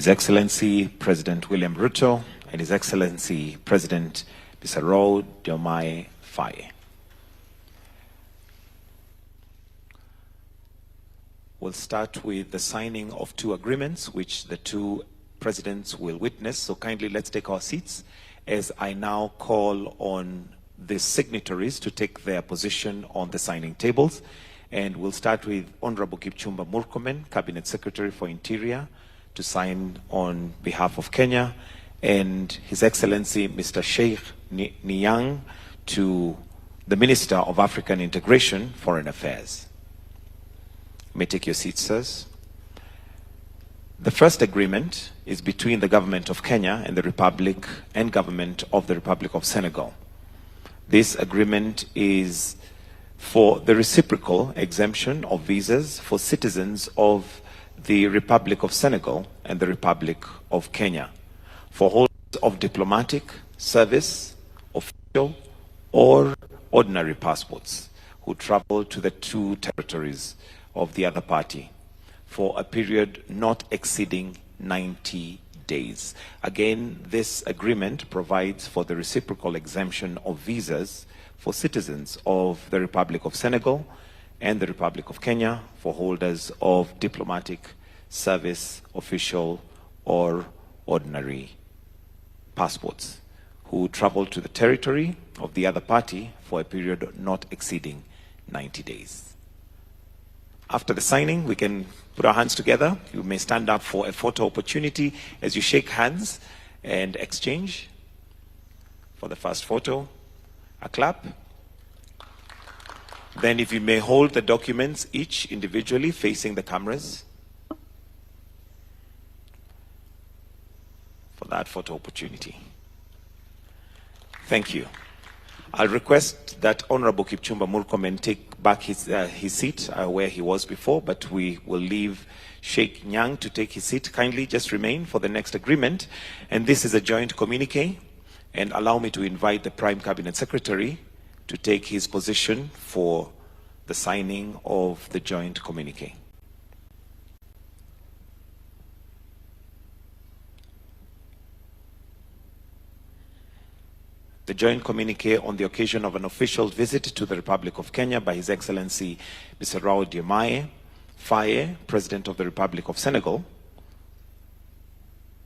His Excellency President William Ruto, and His Excellency President Mr. Diomaye Faye. We'll start with the signing of two agreements which the two presidents will witness. So kindly let's take our seats as I now call on the signatories to take their position on the signing tables. And we'll start with Honorable Kipchumba Murkomen, Cabinet Secretary for Interior, to sign on behalf of Kenya, and His Excellency Mr. Sheikh Nyang, to the Minister of African Integration, Foreign Affairs. You may take your seats, sirs. The first agreement is between the government of Kenya and the Republic and government of the Republic of Senegal. This agreement is for the reciprocal exemption of visas for citizens of the Republic of Senegal and the Republic of Kenya, for holders of diplomatic, service, official, or ordinary passports who travel to the two territories of the other party for a period not exceeding 90 days. Again, this agreement provides for the reciprocal exemption of visas for citizens of the Republic of Senegal and the Republic of Kenya for holders of diplomatic, service, official, or ordinary passports who travel to the territory of the other party for a period not exceeding 90 days. After the signing, we can put our hands together. You may stand up for a photo opportunity as you shake hands and exchange. For the first photo, a clap. Then if you may hold the documents each individually facing the cameras. For that photo opportunity. Thank you. I'll request that Honorable Kipchumba Murkomen take back his seat where he was before, but we will leave Sheikh Nyang to take his seat. Kindly just remain for the next agreement. And this is a joint communique. And allow me to invite the Prime Cabinet Secretary to take his position for the signing of the joint communique. The joint communique on the occasion of an official visit to the Republic of Kenya by His Excellency Mr. Diomaye Faye, President of the Republic of Senegal,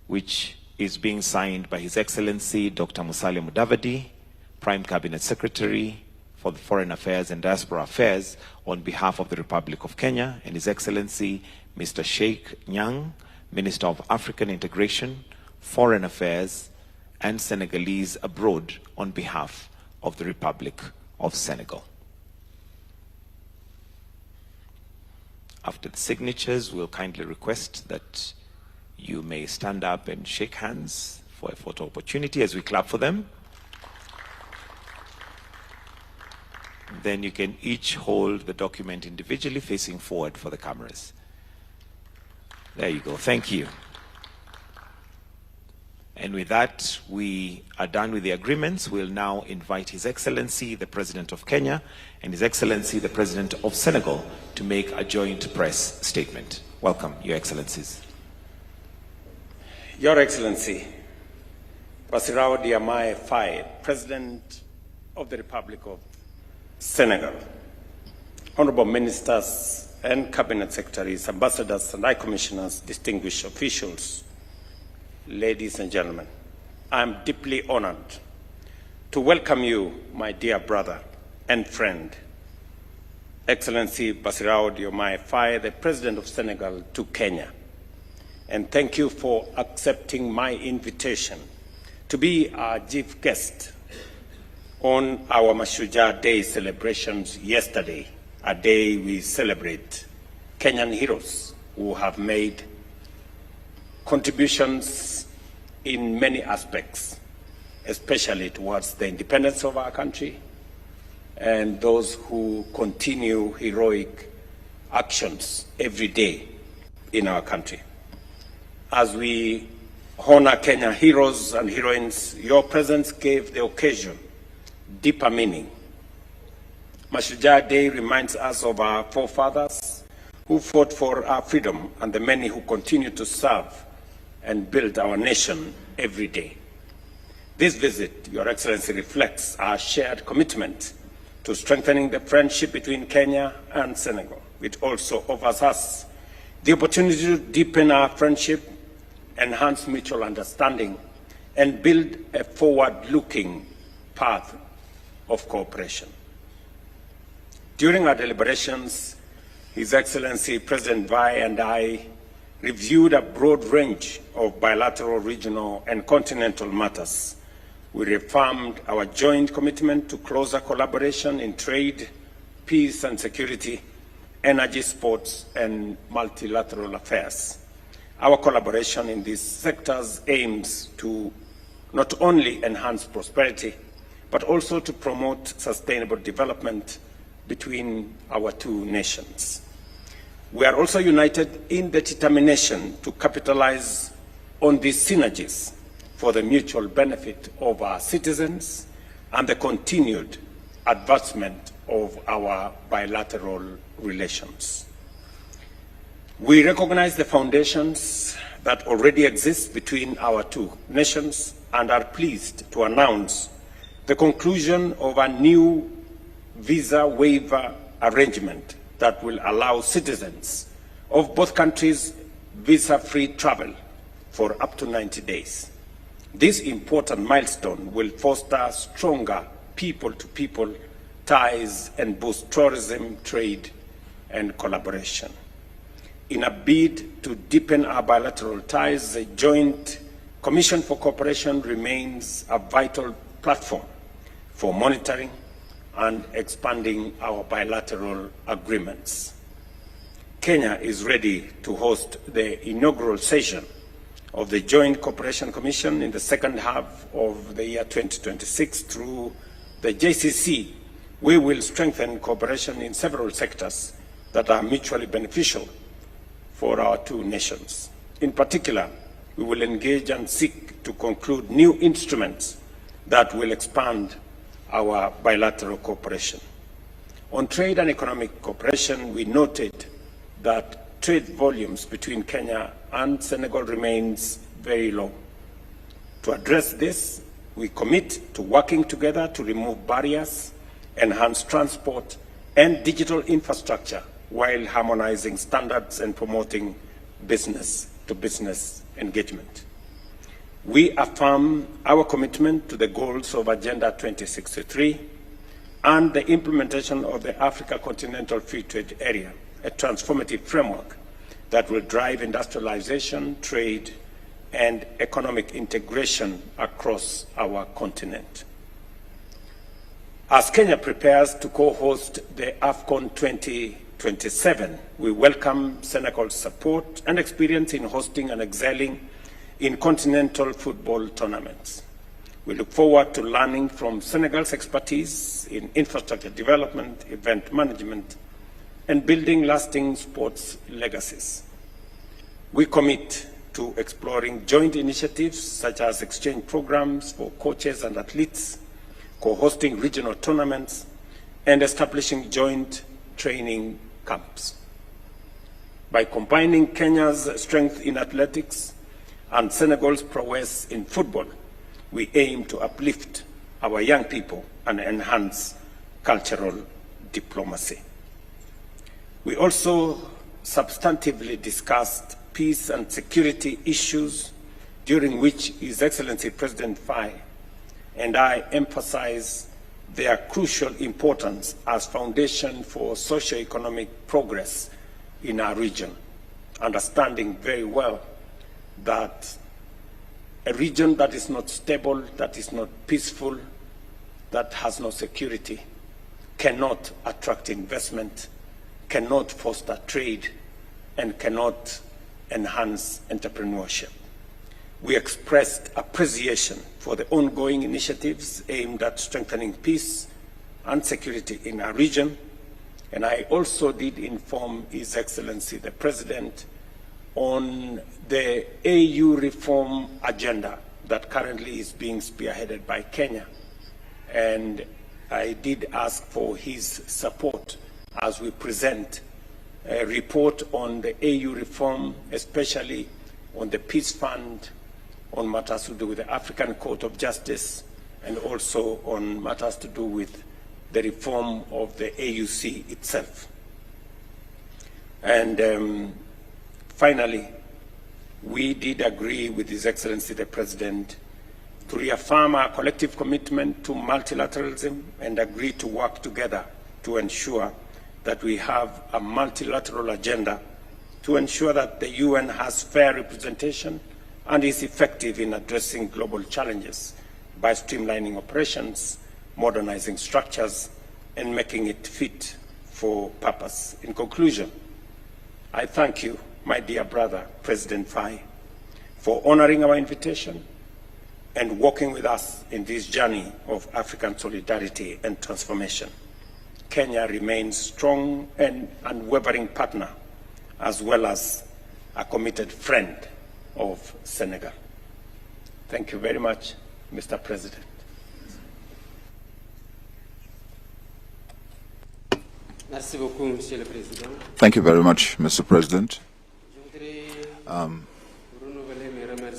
which is being signed by His Excellency Dr. Musalia Mudavadi, Prime Cabinet Secretary for the Foreign Affairs and Diaspora Affairs on behalf of the Republic of Kenya, and His Excellency Mr. Sheikh Nyang, Minister of African Integration, Foreign Affairs, and Senegalese abroad on behalf of the Republic of Senegal. After the signatures, we'll kindly request that you may stand up and shake hands for a photo opportunity as we clap for them. Then you can each hold the document individually facing forward for the cameras. There you go. Thank you. And with that, we are done with the agreements. We'll now invite His Excellency, the President of Kenya, and His Excellency, the President of Senegal, to make a joint press statement. Welcome, Your Excellencies. Your Excellency, Bassirou Diomaye Faye, President of the Republic of Senegal, Honorable Ministers and Cabinet Secretaries, Ambassadors and High Commissioners, distinguished officials, ladies and gentlemen, I am deeply honored to welcome you, my dear brother and friend, Excellency Bassirou Diomaye Faye, the President of Senegal, to Kenya. And thank you for accepting my invitation to be our chief guest on our Mashujaa Day celebrations yesterday, a day we celebrate Kenyan heroes who have made contributions in many aspects, especially towards the independence of our country, and those who continue heroic actions every day in our country. As we honor Kenya heroes and heroines, your presence gave the occasion deeper meaning. Mashujaa Day reminds us of our forefathers who fought for our freedom and the many who continue to serve and build our nation every day. This visit, Your Excellency, reflects our shared commitment to strengthening the friendship between Kenya and Senegal. It also offers us the opportunity to deepen our friendship, enhance mutual understanding, and build a forward-looking path of cooperation. During our deliberations, His Excellency President Faye and I reviewed a broad range of bilateral, regional, and continental matters. We reaffirmed our joint commitment to closer collaboration in trade, peace and security, energy, sports, and multilateral affairs. Our collaboration in these sectors aims to not only enhance prosperity, but also to promote sustainable development between our two nations. We are also united in the determination to capitalize on these synergies for the mutual benefit of our citizens and the continued advancement of our bilateral relations. We recognize the foundations that already exist between our two nations and are pleased to announce the conclusion of a new visa waiver arrangement that will allow citizens of both countries visa-free travel for up to 90 days. This important milestone will foster stronger people-to-people ties and boost tourism, trade, and collaboration. In a bid to deepen our bilateral ties, the Joint Commission for Cooperation remains a vital platform for monitoring and expanding our bilateral agreements. Kenya is ready to host the inaugural session of the Joint Cooperation Commission in the second half of the year 2026 through the JCC. We will strengthen cooperation in several sectors that are mutually beneficial for our two nations. In particular, we will engage and seek to conclude new instruments that will expand our bilateral cooperation. On trade and economic cooperation, we noted that trade volumes between Kenya and Senegal remains very low. To address this, we commit to working together to remove barriers, enhance transport and digital infrastructure while harmonizing standards and promoting business-to-business engagement. We affirm our commitment to the goals of Agenda 2063 and the implementation of the Africa Continental Free Trade Area, a transformative framework that will drive industrialization, trade, and economic integration across our continent. As Kenya prepares to co-host the AFCON 2027, we welcome Senegal's support and experience in hosting and excelling in continental football tournaments. We look forward to learning from Senegal's expertise in infrastructure development, event management, and building lasting sports legacies. We commit to exploring joint initiatives such as exchange programs for coaches and athletes, co-hosting regional tournaments, and establishing joint training camps. By combining Kenya's strength in athletics and Senegal's prowess in football, we aim to uplift our young people and enhance cultural diplomacy. We also substantively discussed peace and security issues, during which His Excellency President Faye and I emphasize their crucial importance as foundation for socio-economic progress in our region, understanding very well that a region that is not stable, that is not peaceful, that has no security, cannot attract investment, cannot foster trade, and cannot enhance entrepreneurship. We expressed appreciation for the ongoing initiatives aimed at strengthening peace and security in our region, and I also did inform His Excellency the President on the AU reform agenda that currently is being spearheaded by Kenya, and I did ask for his support as we present a report on the AU reform, especially on the Peace Fund, on matters to do with the African Court of Justice, and also on matters to do with the reform of the AUC itself. And finally, we did agree with His Excellency the President to reaffirm our collective commitment to multilateralism and agree to work together to ensure that we have a multilateral agenda to ensure that the UN has fair representation and is effective in addressing global challenges by streamlining operations, modernizing structures, and making it fit for purpose. In conclusion, I thank you, my dear brother, President Faye, for honoring our invitation and walking with us in this journey of African solidarity and transformation. Kenya remains strong and unwavering partner, as well as a committed friend of Senegal. Thank you very much, Mr. President. Thank you very much, Mr. President.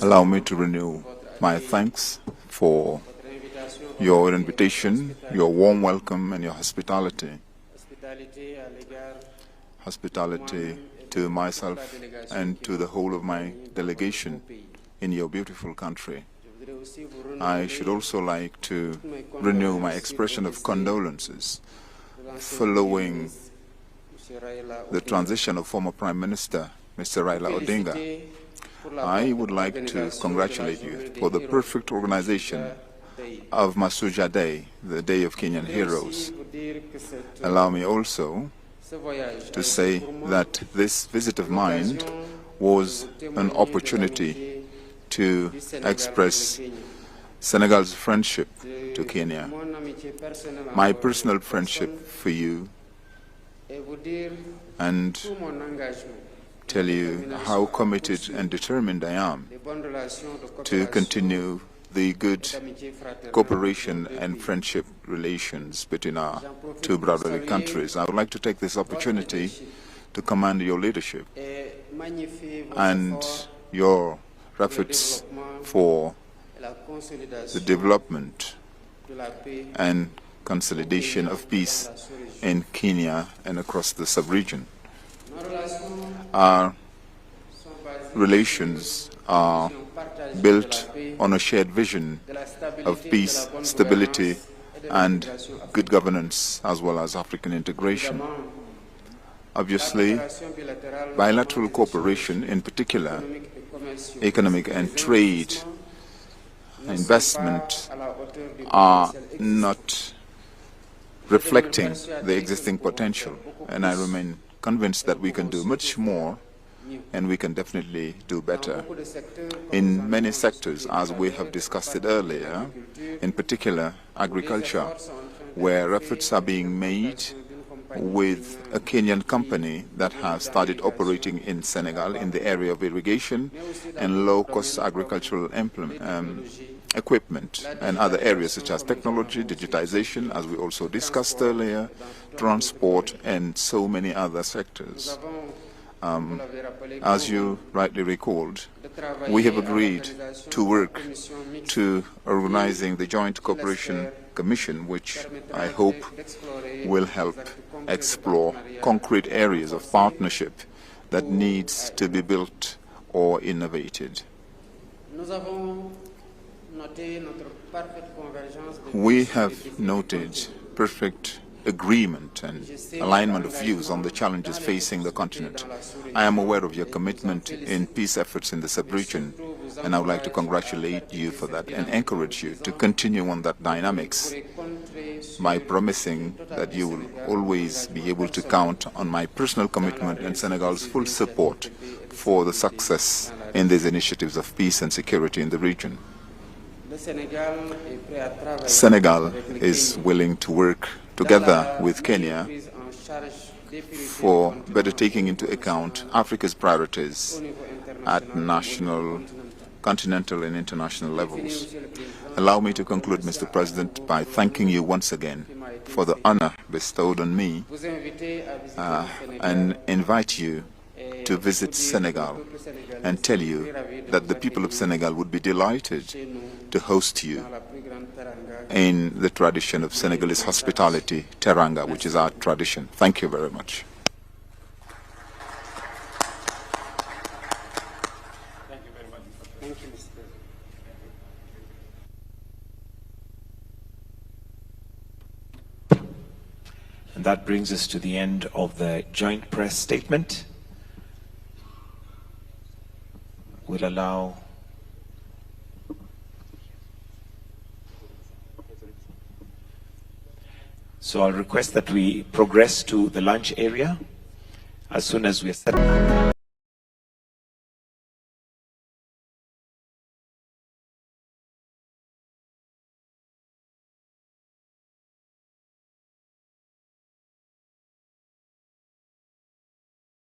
Allow me to renew my thanks for your invitation, your warm welcome, and your hospitality. Hospitality to myself and to the whole of my delegation in your beautiful country. I should also like to renew my expression of condolences following the transition of former Prime Minister, Mr. Raila Odinga. I would like to congratulate you for the perfect organization of Masuja Day, the Day of Kenyan Heroes. Allow me also to say that this visit of mine was an opportunity to express Senegal's friendship to Kenya, my personal friendship for you, and tell you how committed and determined I am to continue the good cooperation and friendship relations between our two brotherly countries. I would like to take this opportunity to commend your leadership and your efforts for the development and consolidation of peace in Kenya and across the sub-region. Our relations are built on a shared vision of peace, stability, and good governance, as well as African integration. Obviously, bilateral cooperation, in particular, economic and trade, investment, are not reflecting the existing potential, and I remain convinced that we can do much more and we can definitely do better. In many sectors, as we have discussed it earlier, in particular agriculture, where efforts are being made with a Kenyan company that has started operating in Senegal in the area of irrigation and low-cost agricultural equipment, and other areas such as technology, digitization, as we also discussed earlier, transport, and so many other sectors. As you rightly recalled, we have agreed to work to organizing the Joint Cooperation Commission, which I hope will help explore concrete areas of partnership that needs to be built or innovated. We have noted perfect agreement and alignment of views on the challenges facing the continent. I am aware of your commitment in peace efforts in the sub-region, and I would like to congratulate you for that and encourage you to continue on that dynamics by promising that you will always be able to count on my personal commitment and Senegal's full support for the success in these initiatives of peace and security in the region. Senegal is willing to work together with Kenya for better taking into account Africa's priorities at national, continental, and international levels. Allow me to conclude, Mr. President, by thanking you once again for the honor bestowed on me and invite you to visit Senegal and tell you that the people of Senegal would be delighted to host you in the tradition of Senegalese hospitality, teranga, which is our tradition. Thank you very much. Thank you very much. Thank you, Mr. President. And that brings us to the end of the joint press statement. We'll allow So I'll request that we progress to the lunch area as soon as we are set.